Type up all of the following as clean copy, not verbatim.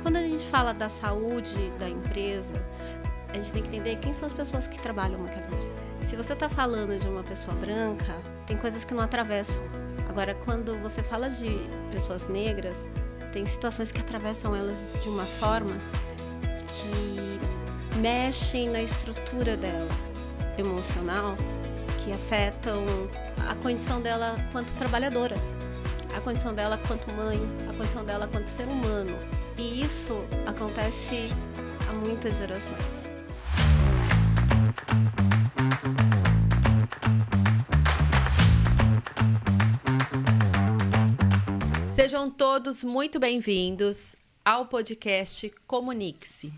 Quando a gente fala da saúde da empresa, a gente tem que entender quem são as pessoas que trabalham naquela empresa. Se você está falando de uma pessoa branca, tem coisas que não atravessam. Agora, quando você fala de pessoas negras, tem situações que atravessam elas de uma forma que mexem na estrutura dela emocional, que afetam a condição dela quanto trabalhadora, a condição dela quanto mãe, a condição dela quanto ser humano. E isso acontece há muitas gerações. Sejam todos muito bem-vindos ao podcast Comunique-se.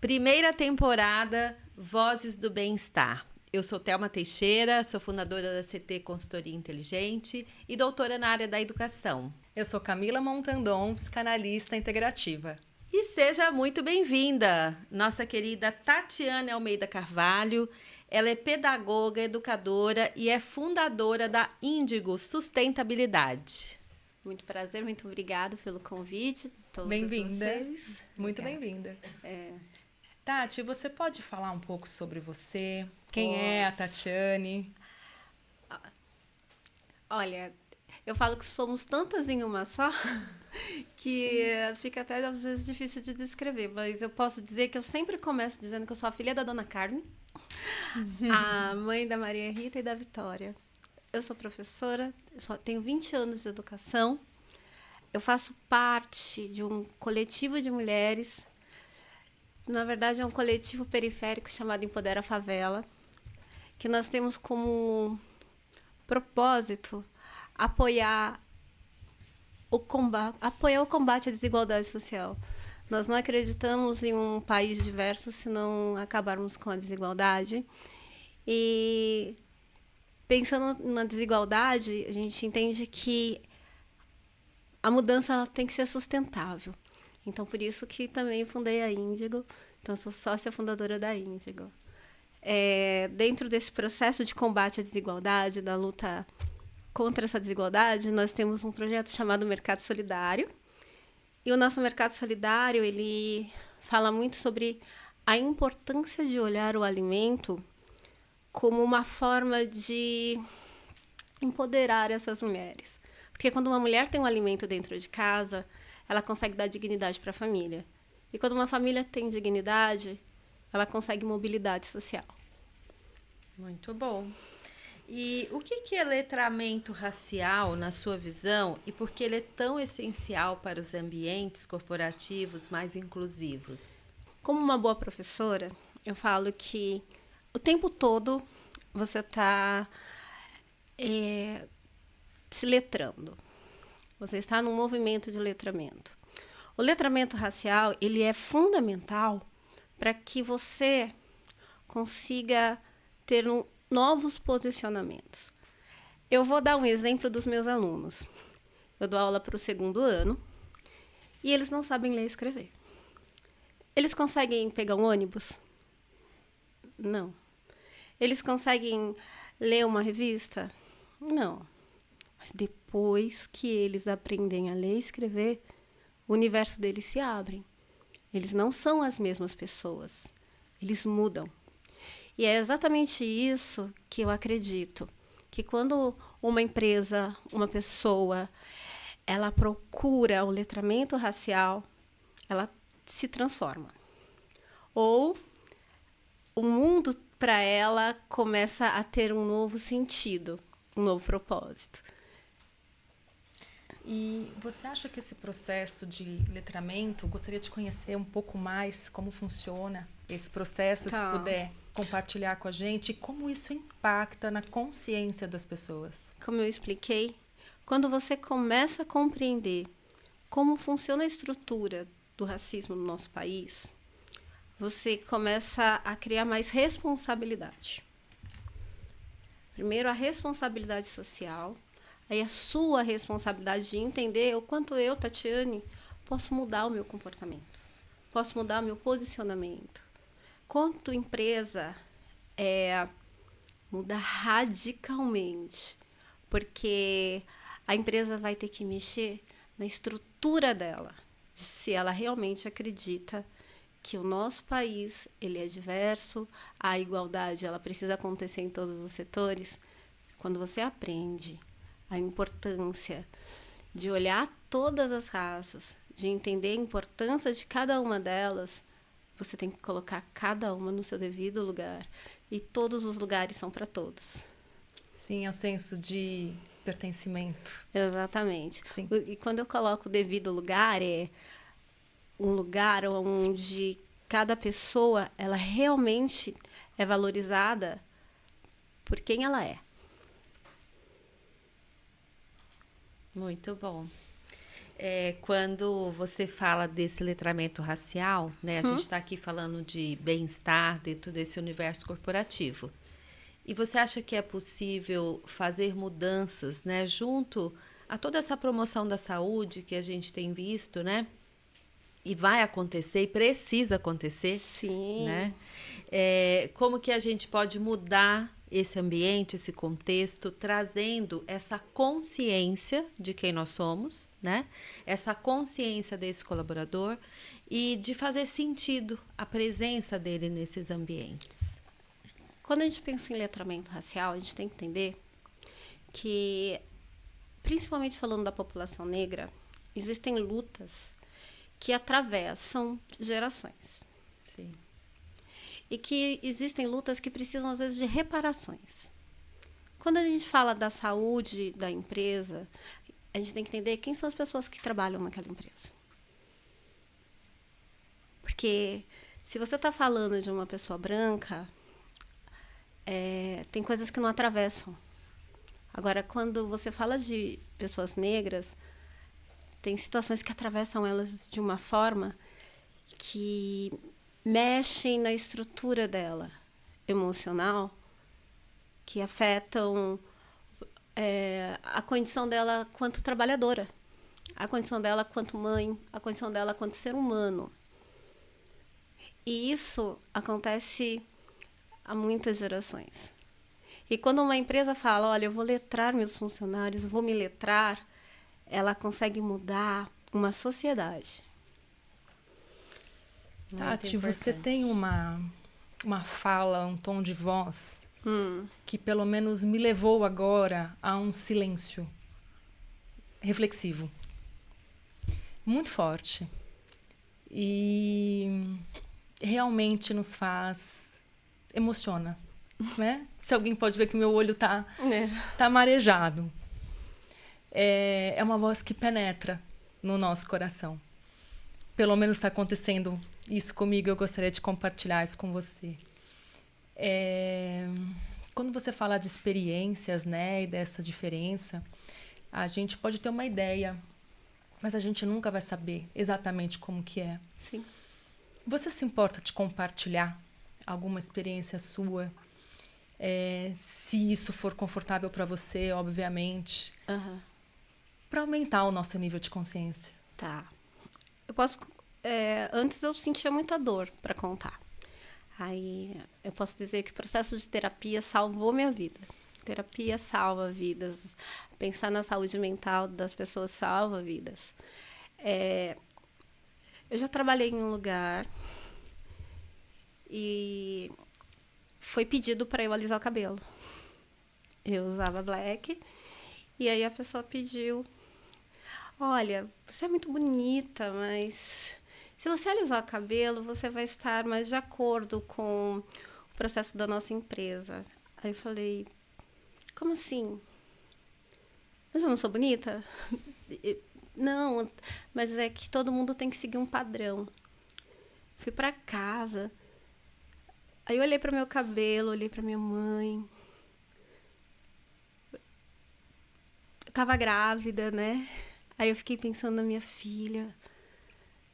Primeira temporada, Vozes do Bem-Estar. Eu sou Thelma Teixeira, sou fundadora da CT Consultoria Inteligente e doutora na área da educação. Eu sou Camila Montandon, psicanalista integrativa. E seja muito bem-vinda, nossa querida Tatiane Almeida Carvalho. Ela é pedagoga, educadora e é fundadora da Índigo Sustentabilidade. Muito prazer, muito obrigada pelo convite de todos Bem-vinda. vocês. Muito bem-vinda. Tati, você pode falar um pouco sobre você? Quem é a Tatiane? Olha, eu falo que somos tantas em uma só que fica até às vezes difícil de descrever, mas eu posso dizer que eu sempre começo dizendo que eu sou a filha da Dona Carmen, a mãe da Maria Rita e da Vitória. Eu sou professora, tenho 20 anos de educação, eu faço parte de um coletivo de mulheres, na verdade é um coletivo periférico chamado Empodera Favela, que nós temos como propósito apoiar o combate à desigualdade social. Nós não acreditamos em um país diverso se não acabarmos com a desigualdade. E pensando na desigualdade, a gente entende que a mudança ela tem que ser sustentável. Então, por isso que também fundei a Índigo. Então, sou sócia fundadora da Índigo. Dentro desse processo de combate à desigualdade, da luta contra essa desigualdade, nós temos um projeto chamado Mercado Solidário. E o nosso Mercado Solidário, ele fala muito sobre a importância de olhar o alimento como uma forma de empoderar essas mulheres. Porque quando uma mulher tem um alimento dentro de casa, ela consegue dar dignidade para a família. E quando uma família tem dignidade, ela consegue mobilidade social. Muito bom. E o que é letramento racial, na sua visão, e por que ele é tão essencial para os ambientes corporativos mais inclusivos? Como uma boa professora, eu falo que o tempo todo você está se letrando. Você está num movimento de letramento. O letramento racial, ele é fundamental para que você consiga ter novos posicionamentos. Eu vou dar um exemplo dos meus alunos. Eu dou aula para o 2º ano e eles não sabem ler e escrever. Eles conseguem pegar um ônibus? Não. Eles conseguem ler uma revista? Não. Mas depois que eles aprendem a ler e escrever, o universo deles se abre. Eles não são as mesmas pessoas. Eles mudam. E é exatamente isso que eu acredito. Que quando uma empresa, uma pessoa, ela procura o letramento racial, ela se transforma. Ou o mundo, para ela, começa a ter um novo sentido, um novo propósito. E você acha que esse processo de letramento, gostaria de conhecer um pouco mais como funciona esse processo, se puder compartilhar com a gente, como isso impacta na consciência das pessoas? Como eu expliquei, quando você começa a compreender como funciona a estrutura do racismo no nosso país, você começa a criar mais responsabilidade. Primeiro, a responsabilidade social, aí a sua responsabilidade de entender o quanto eu, Tatiane, posso mudar o meu comportamento, posso mudar o meu posicionamento. Quanto empresa muda radicalmente, porque a empresa vai ter que mexer na estrutura dela, se ela realmente acredita que o nosso país ele é diverso, a igualdade ela precisa acontecer em todos os setores. Quando você aprende a importância de olhar todas as raças, de entender a importância de cada uma delas, você tem que colocar cada uma no seu devido lugar. E todos os lugares são para todos. Sim, é o senso de pertencimento. Exatamente. Sim. E quando eu coloco o devido lugar, é um lugar onde cada pessoa ela realmente é valorizada por quem ela é. Muito bom. Quando você fala desse letramento racial, né? A gente está aqui falando de bem-estar dentro desse universo corporativo. E você acha que é possível fazer mudanças, né? Junto a toda essa promoção da saúde que a gente tem visto, né? E vai acontecer e precisa acontecer. Sim. Né? Como que a gente pode mudar esse ambiente, esse contexto, trazendo essa consciência de quem nós somos, né? Essa consciência desse colaborador e de fazer sentido a presença dele nesses ambientes. Quando a gente pensa em letramento racial, a gente tem que entender que, principalmente falando da população negra, existem lutas que atravessam gerações. Sim. E que existem lutas que precisam, às vezes, de reparações. Quando a gente fala da saúde da empresa, a gente tem que entender quem são as pessoas que trabalham naquela empresa. Porque se você está falando de uma pessoa branca, tem coisas que não atravessam. Agora, quando você fala de pessoas negras, tem situações que atravessam elas de uma forma que mexem na estrutura dela emocional, que afetam a condição dela quanto trabalhadora, a condição dela quanto mãe, a condição dela quanto ser humano. E isso acontece há muitas gerações. E quando uma empresa fala, olha, eu vou letrar meus funcionários, eu vou me letrar, ela consegue mudar uma sociedade. Tati, você tem uma fala, um tom de voz que pelo menos me levou agora a um silêncio reflexivo. Muito forte. E realmente nos emociona, né? Se alguém pode ver que meu olho tá marejado. É uma voz que penetra no nosso coração. Pelo menos está acontecendo isso comigo, eu gostaria de compartilhar isso com você. Quando você fala de experiências, né, e dessa diferença, a gente pode ter uma ideia, mas a gente nunca vai saber exatamente como que é. Sim. Você se importa de compartilhar alguma experiência sua? Se isso for confortável para você, obviamente. Para aumentar o nosso nível de consciência. Tá. Eu posso... antes eu sentia muita dor para contar. Aí eu posso dizer que o processo de terapia salvou minha vida. Terapia salva vidas. Pensar na saúde mental das pessoas salva vidas. Eu já trabalhei em um lugar e foi pedido para eu alisar o cabelo. Eu usava black e aí a pessoa pediu: olha, você é muito bonita, mas se você alisar o cabelo, você vai estar mais de acordo com o processo da nossa empresa. Aí eu falei: como assim? Mas eu não sou bonita? Não, mas é que todo mundo tem que seguir um padrão. Fui para casa. Aí eu olhei para meu cabelo, olhei para minha mãe. Eu tava grávida, né? Aí eu fiquei pensando na minha filha.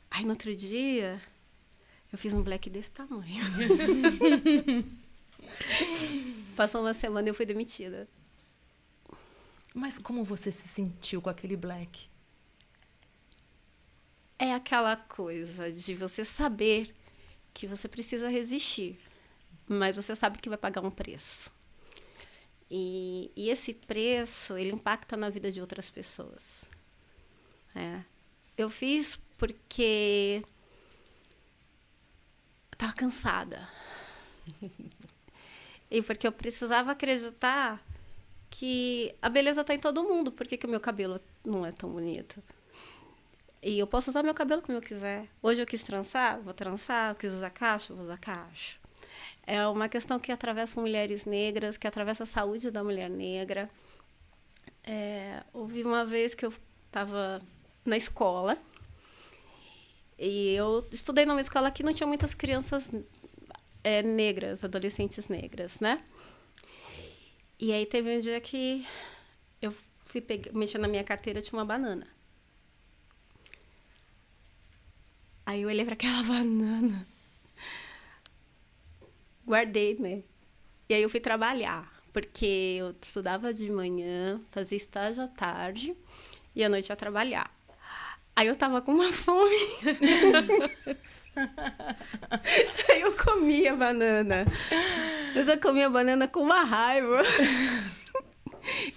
Aí no outro dia, eu fiz um black desse tamanho. Passou uma semana e eu fui demitida. Mas como você se sentiu com aquele black? É aquela coisa de você saber que você precisa resistir, mas você sabe que vai pagar um preço. E esse preço, ele impacta na vida de outras pessoas. Eu fiz porque eu tava cansada. E porque eu precisava acreditar que a beleza tá em todo mundo. Por que o meu cabelo não é tão bonito? E eu posso usar meu cabelo como eu quiser. Hoje eu quis trançar, vou trançar. Eu quis usar cacho, vou usar cacho. É uma questão que atravessa mulheres negras, que atravessa a saúde da mulher negra. Houve uma vez que eu estava na escola e eu estudei numa escola que não tinha muitas crianças negras, adolescentes negras, né? E aí teve um dia que eu fui mexer na minha carteira, tinha uma banana. Aí eu olhei para aquela banana, guardei, né? E aí eu fui trabalhar, porque eu estudava de manhã, fazia estágio à tarde e à noite ia trabalhar. Aí eu tava com uma fome. Aí eu comia a banana. Eu só comia a banana com uma raiva.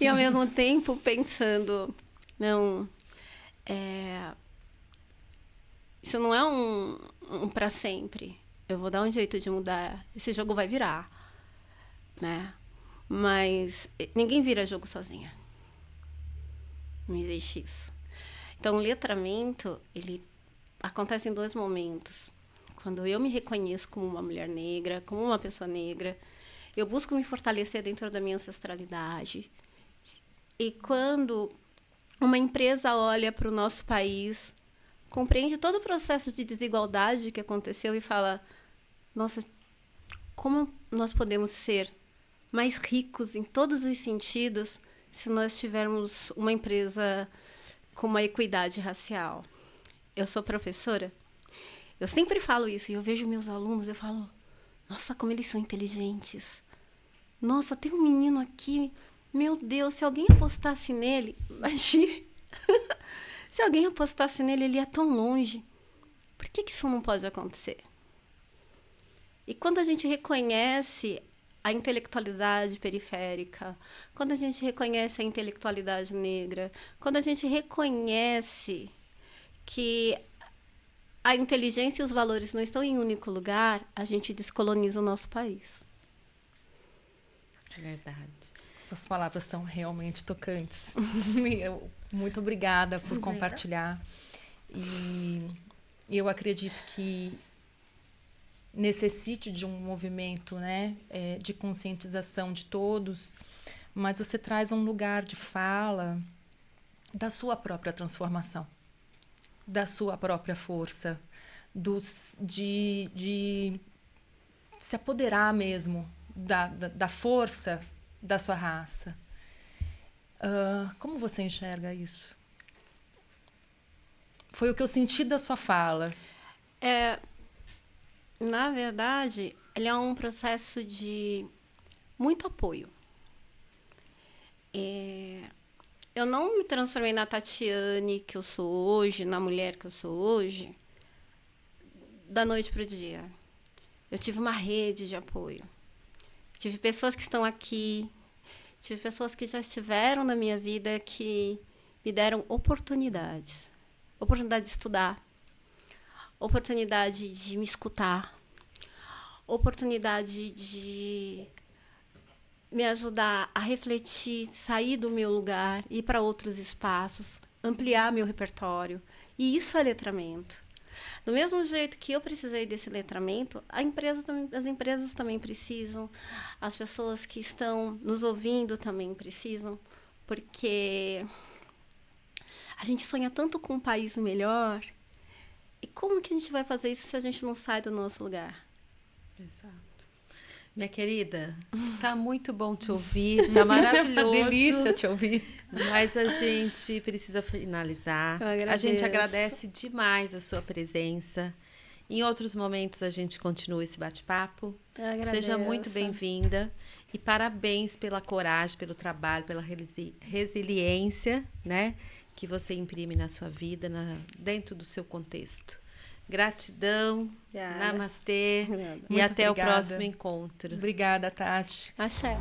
E ao mesmo tempo pensando, não, isso não é um para sempre. Eu vou dar um jeito de mudar. Esse jogo vai virar, né? Mas ninguém vira jogo sozinha. Não existe isso. Então, o letramento, ele acontece em 2 momentos. Quando eu me reconheço como uma mulher negra, como uma pessoa negra, eu busco me fortalecer dentro da minha ancestralidade. E quando uma empresa olha para o nosso país, compreende todo o processo de desigualdade que aconteceu e fala, nossa, como nós podemos ser mais ricos em todos os sentidos se nós tivermos uma empresa com uma equidade racial. Eu sou professora, eu sempre falo isso, e eu vejo meus alunos, eu falo, nossa, como eles são inteligentes. Nossa, tem um menino aqui, meu Deus, se alguém apostasse nele, imagina, se alguém apostasse nele, ele ia tão longe. Por que isso não pode acontecer? E quando a gente reconhece a intelectualidade periférica, quando a gente reconhece a intelectualidade negra, quando a gente reconhece que a inteligência e os valores não estão em um único lugar, a gente descoloniza o nosso país. Verdade. Suas palavras são realmente tocantes. Muito obrigada por compartilhar. E eu acredito que necessite de um movimento, né, de conscientização de todos, mas você traz um lugar de fala da sua própria transformação, da sua própria força, de se apoderar mesmo da força da sua raça. Como você enxerga isso? Foi o que eu senti da sua fala. Na verdade, ele é um processo de muito apoio. Eu não me transformei na Tatiane que eu sou hoje, na mulher que eu sou hoje, da noite para o dia. Eu tive uma rede de apoio. Tive pessoas que estão aqui, tive pessoas que já estiveram na minha vida que me deram oportunidades. Oportunidade de estudar, oportunidade de me escutar, oportunidade de me ajudar a refletir, sair do meu lugar, ir para outros espaços, ampliar meu repertório. E isso é letramento. Do mesmo jeito que eu precisei desse letramento, as empresas também precisam, as pessoas que estão nos ouvindo também precisam, porque a gente sonha tanto com um país melhor. E como que a gente vai fazer isso se a gente não sai do nosso lugar? Exato. Minha querida, tá muito bom te ouvir, tá maravilhoso. Uma delícia te ouvir. Mas a gente precisa finalizar. A gente agradece demais a sua presença. Em outros momentos a gente continua esse bate-papo. Seja muito bem-vinda. E parabéns pela coragem, pelo trabalho, pela resiliência, né, que você imprime na sua vida, dentro do seu contexto. Gratidão, namastê e até o próximo encontro. Obrigada, Tati. Axé.